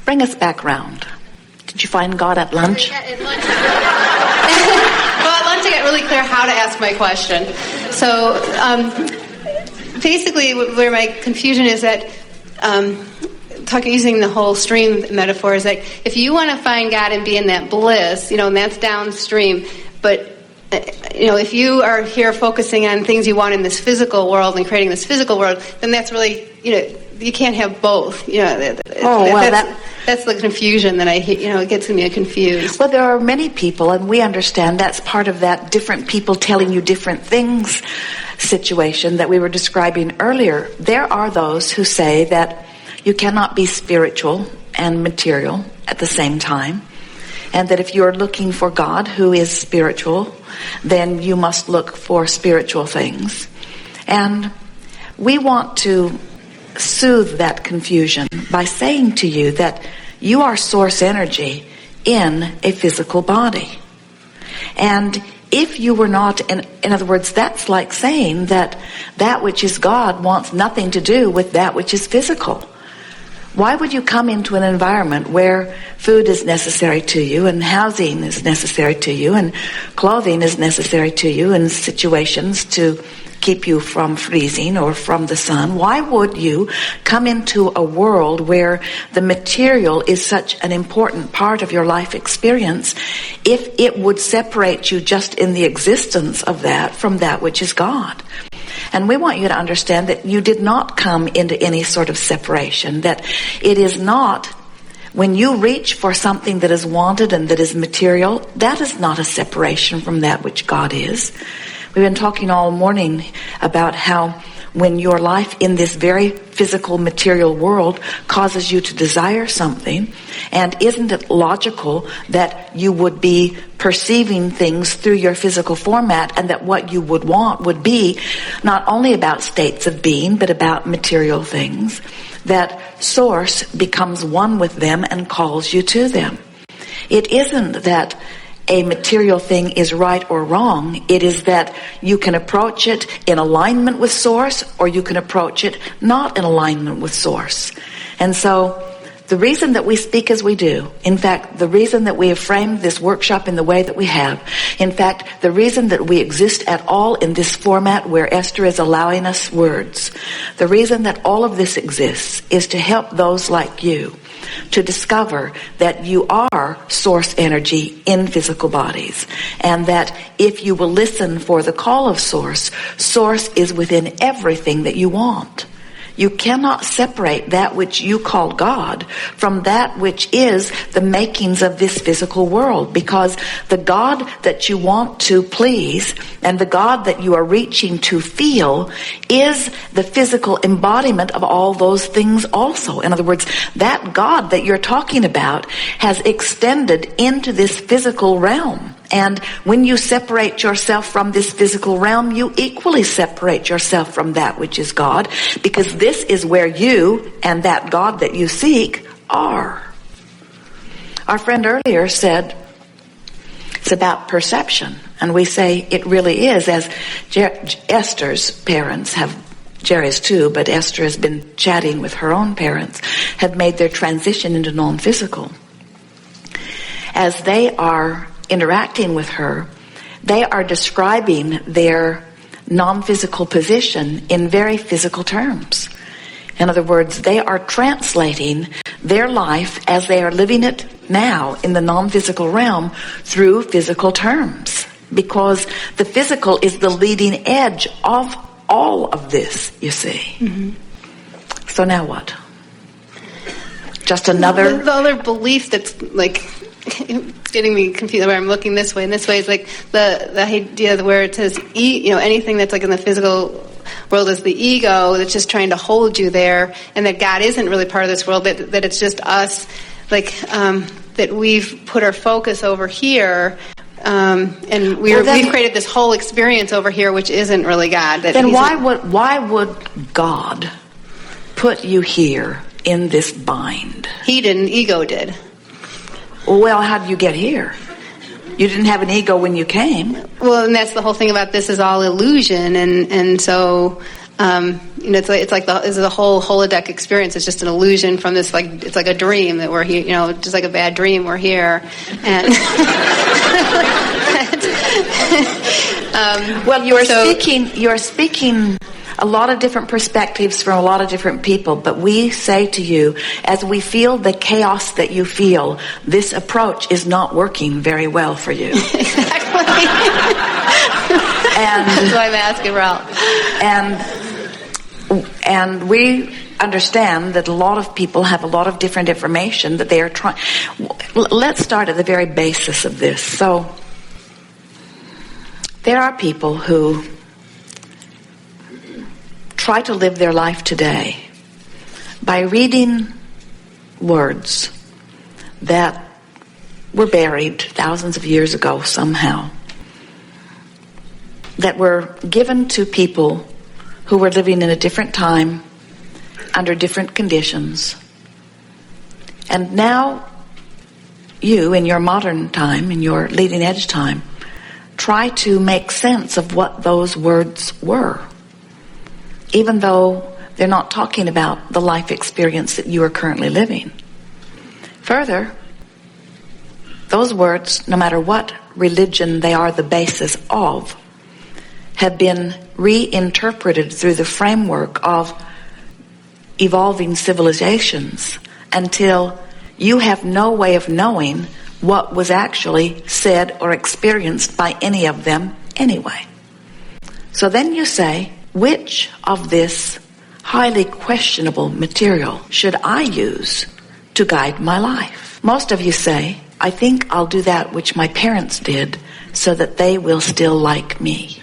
Bring us back round. Did you find God at lunch? Yeah, at lunch. Well, at lunch I got really clear how to ask my question. So basically where my confusion is that using the whole stream metaphor is like, if you want to find God and be in that bliss, and that's downstream, but if you are here focusing on things you want in this physical world and creating this physical world, then that's really, you can't have both. That's the confusion that it gets me confused. Well, there are many people, and we understand that's part of that different people telling you different things situation that we were describing earlier. There are those who say that you cannot be spiritual and material at the same time, and that if you're looking for God who is spiritual, then you must look for spiritual things. And we want to soothe that confusion by saying to you that you are source energy in a physical body. And if you were not, in other words, that's like saying that that which is God wants nothing to do with that which is physical. Why would you come into an environment where food is necessary to you and housing is necessary to you and clothing is necessary to you and situations to keep you from freezing or from the sun? Why would you come into a world where the material is such an important part of your life experience if it would separate you just in the existence of that from that which is God? And we want you to understand that you did not come into any sort of separation, that it is not, when you reach for something that is wanted and that is material, that is not a separation from that which God is. We've been talking all morning about how when your life in this very physical material world causes you to desire something, and isn't it logical that you would be perceiving things through your physical format, and that what you would want would be not only about states of being but about material things, that source becomes one with them and calls you to them. It isn't that a material thing is right or wrong. It is that you can approach it in alignment with source, or you can approach it not in alignment with source. And so the reason that we speak as we do, in fact, the reason that we have framed this workshop in the way that we have, in fact, the reason that we exist at all in this format where Esther is allowing us words, the reason that all of this exists is to help those like you to discover that you are source energy in physical bodies, and that if you will listen for the call of source, source is within everything that you want. You cannot separate that which you call God from that which is the makings of this physical world, because the God that you want to please and the God that you are reaching to feel is the physical embodiment of all those things also. In other words, that God that you're talking about has extended into this physical realm. And when you separate yourself from this physical realm, you equally separate yourself from that which is God, because this is where you and that God that you seek are. Our friend earlier said it's about perception, and we say it really is, as Esther's parents have, Jerry's too, but Esther has been chatting with her own parents, have made their transition into non-physical. As they are interacting with her, they are describing their non-physical position in very physical terms. In other words, they are translating their life as they are living it now in the non-physical realm through physical terms, because the physical is the leading edge of all of this, you see. Mm-hmm. So now what? Just another... The other belief that's like getting me confused where I'm looking this way and this way is like the idea where it says anything that's like in the physical world is the ego that's just trying to hold you there, and that God isn't really part of this world, that it's just us, like that we've put our focus over here, and we've created this whole experience over here which isn't really God. Then why would God put you here in this bind? He didn't, ego did. Well, how did you get here? You didn't have an ego when you came. Well, and that's the whole thing about this is all illusion, and so it's like the whole holodeck experience is just an illusion from this, like, it's like a dream that we're here, just like a bad dream, we're here. And well, you are speaking a lot of different perspectives from a lot of different people, but we say to you, as we feel the chaos that you feel, this approach is not working very well for you. Exactly. And that's why I'm asking Ralph. And we understand that a lot of people have a lot of different information that they are trying. Let's start at the very basis of this. So there are people who try to live their life today by reading words that were buried thousands of years ago somehow, that were given to people who were living in a different time, under different conditions. And now you, in your modern time, in your leading edge time, try to make sense of what those words were, even though they're not talking about the life experience that you are currently living. Further, those words, no matter what religion they are the basis of, have been reinterpreted through the framework of evolving civilizations until you have no way of knowing what was actually said or experienced by any of them anyway. So then you say, which of this highly questionable material should I use to guide my life? Most of you say, I think I'll do that which my parents did so that they will still like me.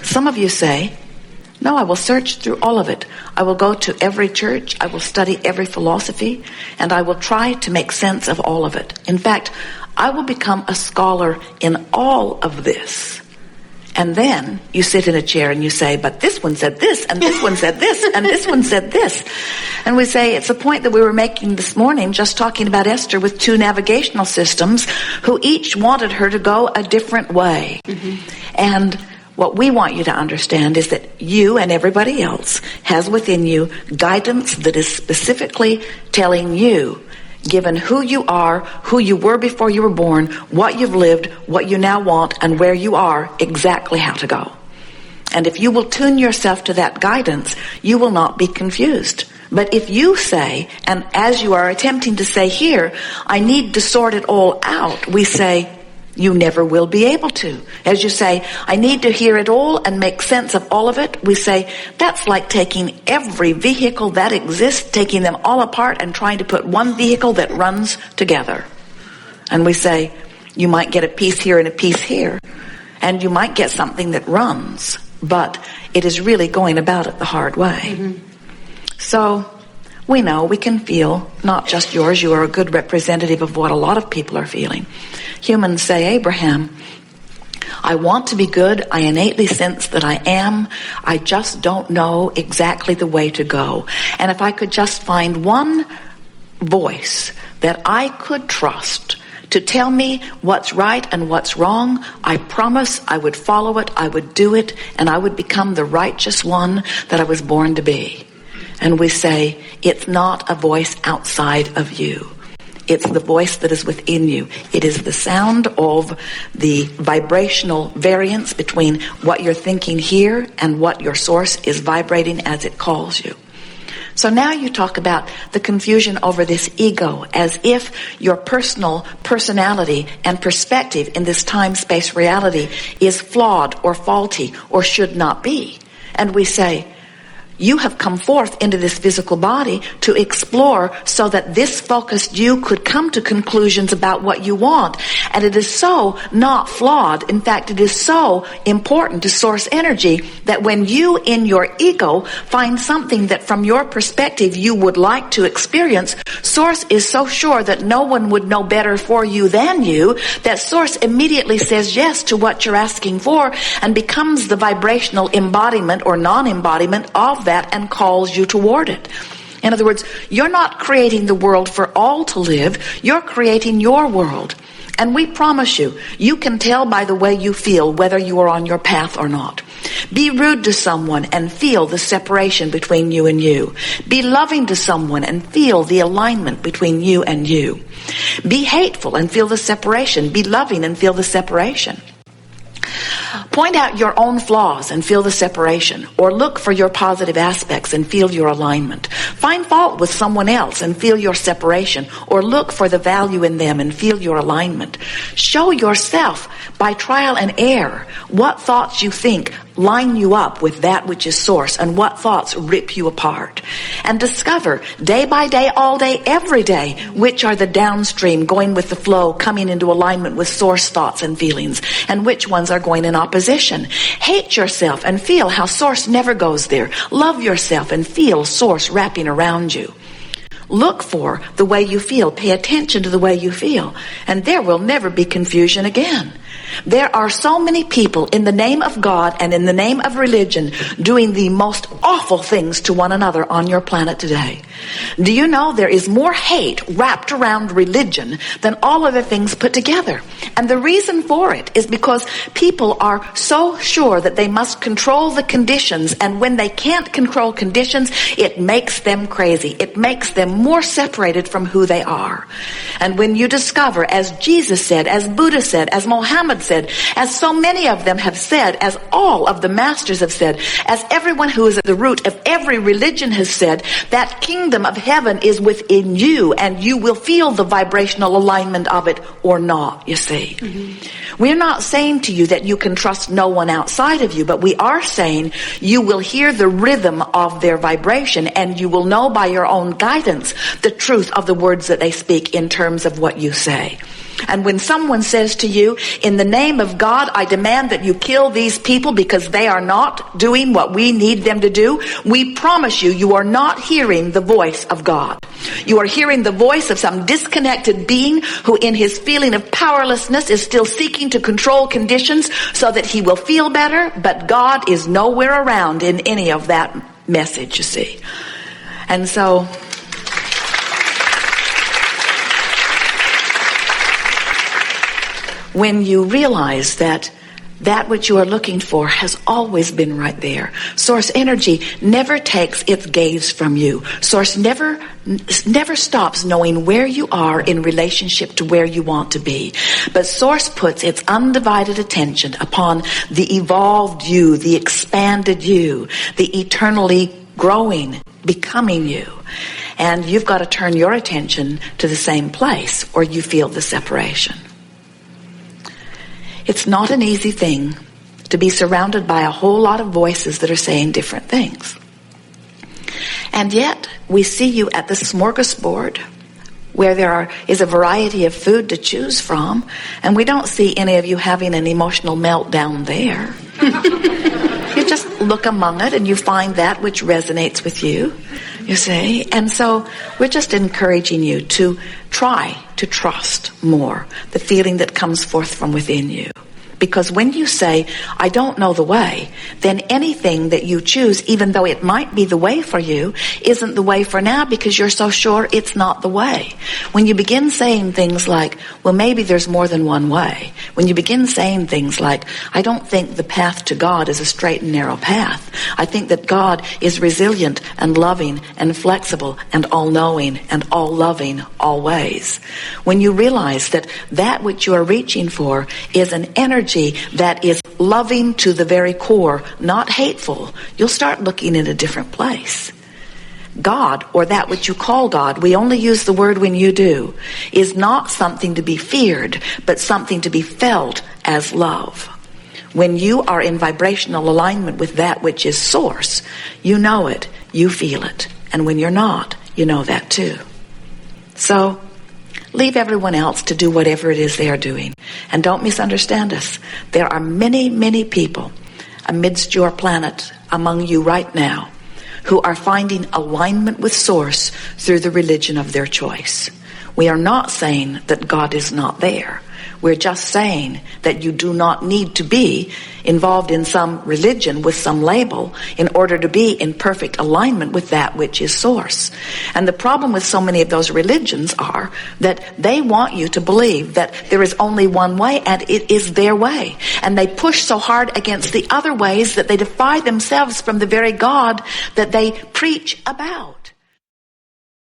Some of you say, no, I will search through all of it. I will go to every church, I will study every philosophy, and I will try to make sense of all of it. In fact, I will become a scholar in all of this. And then you sit in a chair and you say, but this one said this, and this one said this, and this one said this. And we say, it's a point that we were making this morning, just talking about Esther with 2 navigational systems who each wanted her to go a different way. Mm-hmm. And what we want you to understand is that you and everybody else has within you guidance that is specifically telling you, given who you are, who you were before you were born, what you've lived, what you now want, and where you are, exactly how to go. And if you will tune yourself to that guidance, you will not be confused. But if you say, and as you are attempting to say here, I need to sort it all out, we say, you never will be able to. As you say, I need to hear it all and make sense of all of it, we say, that's like taking every vehicle that exists, taking them all apart and trying to put one vehicle that runs together. And we say, you might get a piece here and a piece here, and you might get something that runs, but it is really going about it the hard way. Mm-hmm. So we know, we can feel, not just yours, you are a good representative of what a lot of people are feeling. Humans say, Abraham, I want to be good. I innately sense that I am. I just don't know exactly the way to go. And if I could just find one voice that I could trust to tell me what's right and what's wrong, I promise I would follow it, I would do it, and I would become the righteous one that I was born to be. And we say, it's not a voice outside of you. It's the voice that is within you. It is the sound of the vibrational variance between what you're thinking here and what your source is vibrating as it calls you. So now you talk about the confusion over this ego, as if your personal personality and perspective in this time-space reality is flawed or faulty or should not be. And we say, you have come forth into this physical body to explore so that this focused you could come to conclusions about what you want. And it is so not flawed. In fact, it is so important to source energy that when you in your ego find something that from your perspective you would like to experience, source is so sure that no one would know better for you than you, that source immediately says yes to what you're asking for and becomes the vibrational embodiment or non-embodiment of that and calls you toward it. In other words, you're not creating the world for all to live, you're creating your world. And we promise you, you can tell by the way you feel whether you are on your path or not. Be rude to someone and feel the separation between you and you. Be loving to someone and feel the alignment between you and you. Be hateful and feel the separation. Be loving and feel the separation. Point out your own flaws and feel the separation, or look for your positive aspects and feel your alignment. Find fault with someone else and feel your separation, or look for the value in them and feel your alignment. Show yourself by trial and error what thoughts you think line you up with that which is source and what thoughts rip you apart. And discover day by day, all day, every day, which are the downstream going with the flow, coming into alignment with source thoughts and feelings, and which ones are going in opposition. Hate yourself and feel how source never goes there. Love yourself and feel source wrapping around you. Look for the way you feel. Pay attention to the way you feel. And there will never be confusion again. There are so many people in the name of God and in the name of religion doing the most awful things to one another on your planet today. Do you know there is more hate wrapped around religion than all other things put together? And the reason for it is because people are so sure that they must control the conditions, and when they can't control conditions, it makes them crazy. It makes them more separated from who they are. And when you discover, as Jesus said, as Buddha said, as Mohammed said, as so many of them have said, as all of the masters have said, as everyone who is at the root of every religion has said, that kingdom of heaven is within you, and you will feel the vibrational alignment of it or not, you see. Mm-hmm. We're not saying to you that you can trust no one outside of you, but we are saying you will hear the rhythm of their vibration, and you will know by your own guidance the truth of the words that they speak in terms of what you say. And when someone says to you, in the name of God, I demand that you kill these people because they are not doing what we need them to do, we promise you, you are not hearing the voice of God. You are hearing the voice of some disconnected being who in his feeling of powerlessness is still seeking to control conditions so that he will feel better, but God is nowhere around in any of that message, you see. And so when you realize that which you are looking for has always been right there. Source energy never takes its gaze from you. Source never stops knowing where you are in relationship to where you want to be. But Source puts its undivided attention upon the evolved you, the expanded you, the eternally growing, becoming you. And you've got to turn your attention to the same place, or you feel the separation. It's not an easy thing to be surrounded by a whole lot of voices that are saying different things. And yet, we see you at the smorgasbord where there is a variety of food to choose from, and we don't see any of you having an emotional meltdown there. You just look among it and you find that which resonates with you, you see. And so we're just encouraging you to try to trust more the feeling that comes forth from within you. Because when you say, I don't know the way, then anything that you choose, even though it might be the way for you, isn't the way for now because you're so sure it's not the way. When you begin saying things like, well, maybe there's more than one way. When you begin saying things like, I don't think the path to God is a straight and narrow path. I think that God is resilient and loving and flexible and all-knowing and all-loving always. When you realize that which you are reaching for is an energy that is loving to the very core, not hateful, you'll start looking in a different place. God, or that which you call God, we only use the word when you do, is not something to be feared, but something to be felt as love. When you are in vibrational alignment with that which is source, you know it, you feel it. And when you're not, you know that too. So, leave everyone else to do whatever it is they are doing. And don't misunderstand us. There are many, many people amidst your planet, among you right now, who are finding alignment with Source through the religion of their choice. We are not saying that God is not there. We're just saying that you do not need to be involved in some religion with some label in order to be in perfect alignment with that which is source. And the problem with so many of those religions are that they want you to believe that there is only one way and it is their way. And they push so hard against the other ways that they defy themselves from the very God that they preach about.